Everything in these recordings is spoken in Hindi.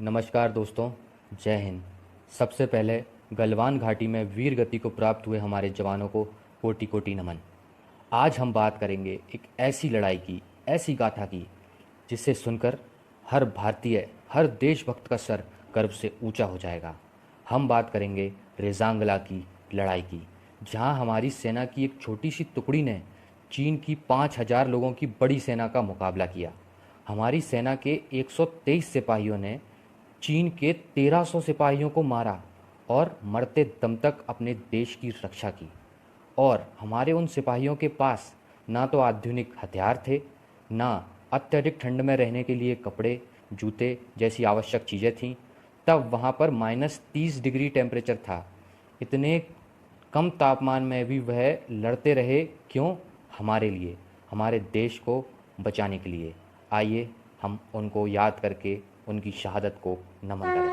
नमस्कार दोस्तों, जय हिंद। सबसे पहले गलवान घाटी में वीर गति को प्राप्त हुए हमारे जवानों को कोटि कोटि नमन। आज हम बात करेंगे एक ऐसी लड़ाई की, ऐसी गाथा की, जिसे सुनकर हर भारतीय, हर देशभक्त का सर गर्व से ऊंचा हो जाएगा। हम बात करेंगे रेजांगला की लड़ाई की, जहां हमारी सेना की एक छोटी सी टुकड़ी ने चीन की 5,000 लोगों की बड़ी सेना का मुकाबला किया। हमारी सेना के 123 सिपाहियों ने चीन के 1300 सिपाहियों को मारा और मरते दम तक अपने देश की रक्षा की। और हमारे उन सिपाहियों के पास ना तो आधुनिक हथियार थे, ना अत्यधिक ठंड में रहने के लिए कपड़े, जूते जैसी आवश्यक चीज़ें थीं। तब वहाँ पर -30 डिग्री टेम्परेचर था। इतने कम तापमान में भी वह लड़ते रहे। क्यों? हमारे लिए, हमारे देश को बचाने के लिए। आइए हम उनको याद करके उनकी शहादत को नमन करें।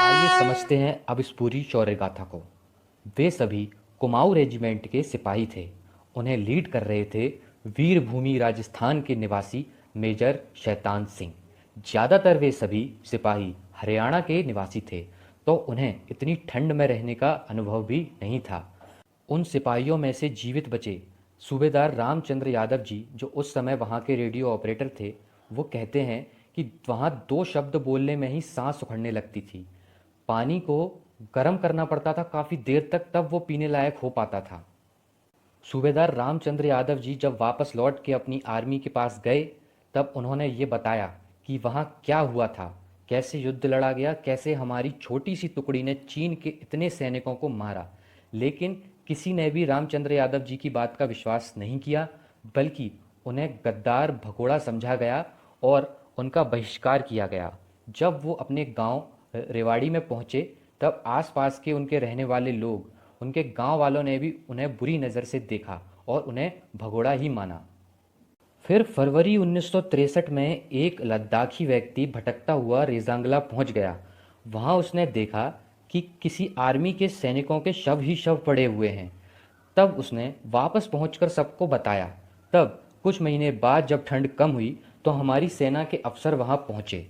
आइए समझते हैं अब इस पूरी शौर्य गाथा को। वे सभी कुमाऊं रेजिमेंट के सिपाही थे। उन्हें लीड कर रहे थे वीरभूमि राजस्थान के निवासी मेजर शैतान सिंह। ज़्यादातर वे सभी सिपाही हरियाणा के निवासी थे, तो उन्हें इतनी ठंड में रहने का अनुभव भी नहीं था। उन सिपाहियों में से जीवित बचे सूबेदार रामचंद्र यादव जी, जो उस समय वहाँ के रेडियो ऑपरेटर थे, वो कहते हैं कि वहाँ 2 शब्द बोलने में ही सांस उखड़ने लगती थी। पानी को गर्म करना पड़ता था काफ़ी देर तक, तब वो पीने लायक हो पाता था। सूबेदार रामचंद्र यादव जी जब वापस लौट के अपनी आर्मी के पास गए, तब उन्होंने ये बताया कि वहाँ क्या हुआ था, कैसे युद्ध लड़ा गया, कैसे हमारी छोटी सी टुकड़ी ने चीन के इतने सैनिकों को मारा। लेकिन किसी ने भी रामचंद्र यादव जी की बात का विश्वास नहीं किया, बल्कि उन्हें गद्दार भगोड़ा समझा गया और उनका बहिष्कार किया गया। जब वो अपने गांव रेवाड़ी में पहुंचे, तब आसपास के उनके रहने वाले लोग, उनके गांव वालों ने भी उन्हें बुरी नज़र से देखा और उन्हें भगोड़ा ही माना। फिर फरवरी 1963 में एक लद्दाखी व्यक्ति भटकता हुआ रेजांगला पहुंच गया। वहां उसने देखा कि किसी आर्मी के सैनिकों के शव ही शव पड़े हुए हैं। तब उसने वापस पहुंचकर सबको बताया। तब कुछ महीने बाद जब ठंड कम हुई, तो हमारी सेना के अफसर वहां पहुंचे।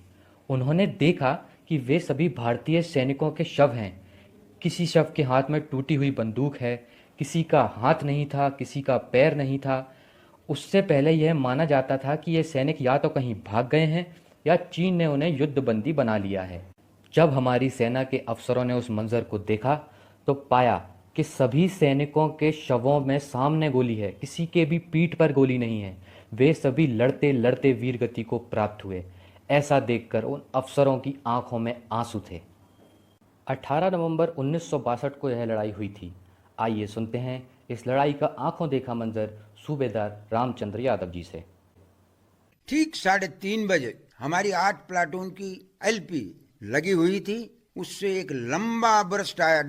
उन्होंने देखा कि वे सभी भारतीय सैनिकों के शव हैं। किसी शव के हाथ में टूटी हुई बंदूक है, किसी का हाथ नहीं था, किसी का पैर नहीं था। उससे पहले यह माना जाता था कि ये सैनिक या तो कहीं भाग गए हैं या चीन ने उन्हें युद्धबंदी बना लिया है। जब हमारी सेना के अफसरों ने उस मंजर को देखा, तो पाया कि सभी सैनिकों के शवों में सामने गोली है, किसी के भी पीठ पर गोली नहीं है। वे सभी लड़ते लड़ते वीरगति को प्राप्त हुए। ऐसा देखकर उन अफसरों की आंखों में आंसू थे। 18 नवंबर 1962 को यह लड़ाई हुई थी। आइए सुनते हैं इस लड़ाई का आंखों देखा मंजर सूबेदार रामचंद्र यादव जी से। ठीक 3:30 बजे हमारी 8 प्लाटून की एलपी लगी हुई थी। उससे एक लंबा बर्स्ट आया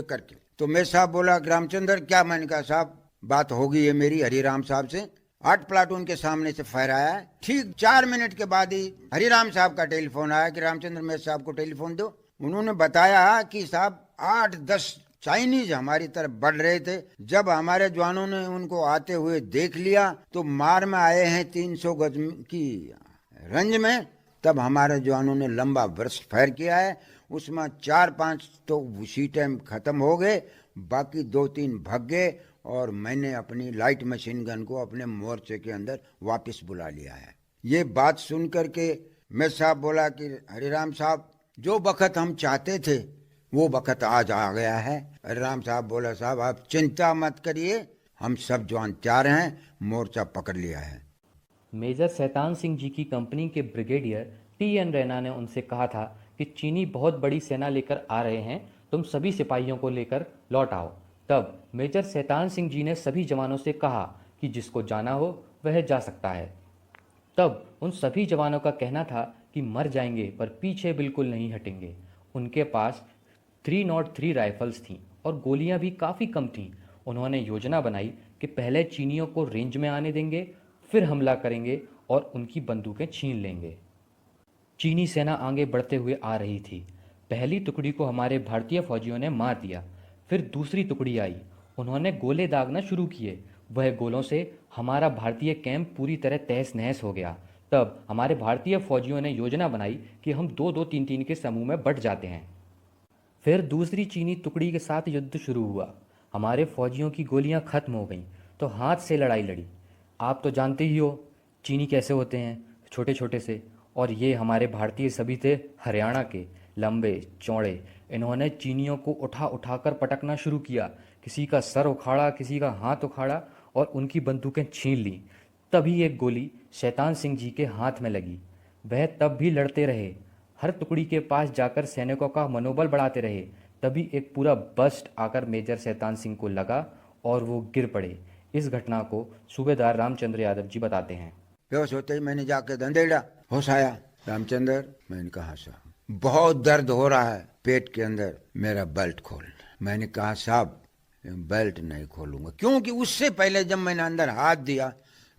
करके। तो मैं साहब बोला कि रामचंद्र क्या? मैंने कहा साहब बात होगी है मेरी हरिराम साहब से। 8 प्लाटून के सामने से फायर आया। ठीक 4 मिनट के बाद ही हरिराम साहब का टेलीफोन आया कि रामचंद्र मैं साहब को टेलीफोन दो। उन्होंने बताया कि साहब 8-10 चाइनीज हमारी तरफ बढ़ रहे थे। जब हमारे जवानों ने उनको आते हुए देख लिया तो मार में आए हैं 300 गज की रेंज में। तब हमारे जवानों ने लंबा बर्स्ट फायर किया है। उसमें 4-5 तो उसी टाइम खत्म हो गए, बाकी 2-3 भाग गए और मैंने अपनी लाइट मशीन गन को अपने मोर्चे के अंदर वापस बुला लिया है। ये बात सुन करके मैं साहब बोला कि हरिराम साहब जो वक्त हम चाहते थे वो वक्त आज आ गया है। हरिराम साहब बोला साहब आप चिंता मत करिए, हम सब जवान तैयार हैं, मोर्चा पकड़ लिया है। मेजर शैतान सिंह जी की कंपनी के ब्रिगेडियर टी.एन. रैना ने उनसे कहा था कि चीनी बहुत बड़ी सेना लेकर आ रहे हैं, तुम सभी सिपाहियों को लेकर लौट आओ। तब मेजर शैतान सिंह जी ने सभी जवानों से कहा कि जिसको जाना हो वह जा सकता है। तब उन सभी जवानों का कहना था कि मर जाएंगे पर पीछे बिल्कुल नहीं हटेंगे। उनके पास 303 राइफल्स थीं और गोलियां भी काफ़ी कम थीं। उन्होंने योजना बनाई कि पहले चीनियों को रेंज में आने देंगे, फिर हमला करेंगे और उनकी बंदूकें छीन लेंगे। चीनी सेना आगे बढ़ते हुए आ रही थी। पहली टुकड़ी को हमारे भारतीय फौजियों ने मार दिया। फिर दूसरी टुकड़ी आई। उन्होंने गोले दागना शुरू किए। वह गोलों से हमारा भारतीय कैंप पूरी तरह तहस नहस हो गया। तब हमारे भारतीय फौजियों ने योजना बनाई कि हम 2-2, 3-3 के समूह में बंट जाते हैं। फिर दूसरी चीनी टुकड़ी के साथ युद्ध शुरू हुआ। हमारे फौजियों की गोलियां खत्म हो गईं तो हाथ से लड़ाई लड़ी। आप तो जानते ही हो चीनी कैसे होते हैं, छोटे छोटे से। और ये हमारे भारतीय सभी थे हरियाणा के, लंबे चौड़े। इन्होंने चीनियों को उठा उठाकर पटकना शुरू किया। किसी का सर उखाड़ा, किसी का हाथ उखाड़ा और उनकी बंदूकें छीन लीं। तभी एक गोली शैतान सिंह जी के हाथ में लगी। वह तब भी लड़ते रहे, हर टुकड़ी के पास जाकर सैनिकों का मनोबल बढ़ाते रहे। तभी एक पूरा बस्ट आकर मेजर शैतान सिंह को लगा और वो गिर पड़े। इस घटना को सूबेदार रामचंद्र यादव जी बताते हैं। बेहोश होते ही मैंने जाके धंधेड़ा, होश आया। रामचंद्र, मैंने कहा साहब बहुत दर्द हो रहा है पेट के अंदर, मेरा बेल्ट खोल। मैंने कहा साहब बेल्ट नहीं खोलूंगा, क्योंकि उससे पहले जब मैंने अंदर हाथ दिया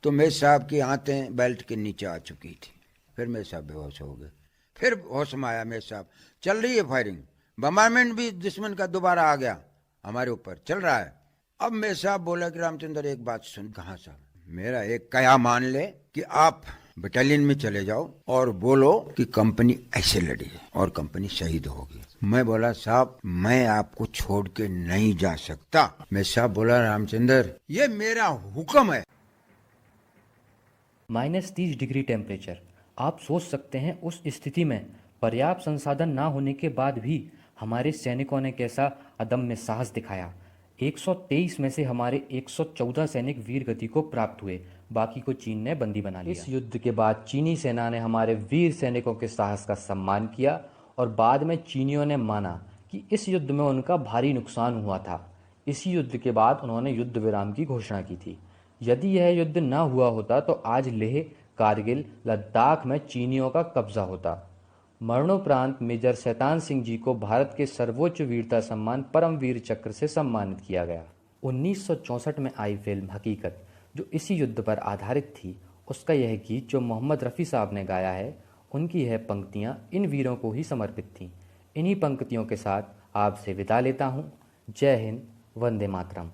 तो मेरे साहब की आंतें बेल्ट के नीचे आ चुकी थी। फिर मेरे साहब बेहोश हो गए। फिर होश में आया मेरे साहब, चल रही है फायरिंग, बम्बारमेंट भी दुश्मन का दोबारा आ गया हमारे ऊपर, चल रहा है। अब मेरे साहब बोला कि रामचंद्र एक बात सुन। कहा साहब? मेरा एक कया मान ले कि आप बटालियन में चले जाओ और बोलो कि कंपनी ऐसे लड़ी है और कंपनी शहीद होगी। मैं बोला साहब मैं आपको छोड़ के नहीं जा सकता। मैं साहब बोला रामचंद्र ये मेरा हुक्म है। -30 डिग्री टेम्परेचर। आप सोच सकते हैं उस स्थिति में पर्याप्त संसाधन ना होने के बाद भी हमारे सैनिकों ने कैसा अदम्य साहस दिखाया। 123 में से हमारे 114 सैनिक वीर गति को प्राप्त हुए, बाकी को चीन ने बंदी बना लिया। इस युद्ध के बाद चीनी सेना ने हमारे वीर सैनिकों के साहस का सम्मान किया और बाद में चीनियों ने माना कि इस युद्ध में उनका भारी नुकसान हुआ था। इसी युद्ध के बाद उन्होंने युद्ध विराम की घोषणा की थी। यदि यह युद्ध न हुआ होता तो आज लेह, कारगिल, लद्दाख में चीनियों का कब्जा होता। मरणोपरांत मेजर शैतान सिंह जी को भारत के सर्वोच्च वीरता सम्मान परमवीर चक्र से सम्मानित किया गया। 1964 में आई फिल्म हकीकत, जो इसी युद्ध पर आधारित थी, उसका यह गीत जो मोहम्मद रफ़ी साहब ने गाया है, उनकी यह पंक्तियाँ इन वीरों को ही समर्पित थीं। इन्हीं पंक्तियों के साथ आपसे विदा लेता हूँ। जय हिंद, वंदे मातरम।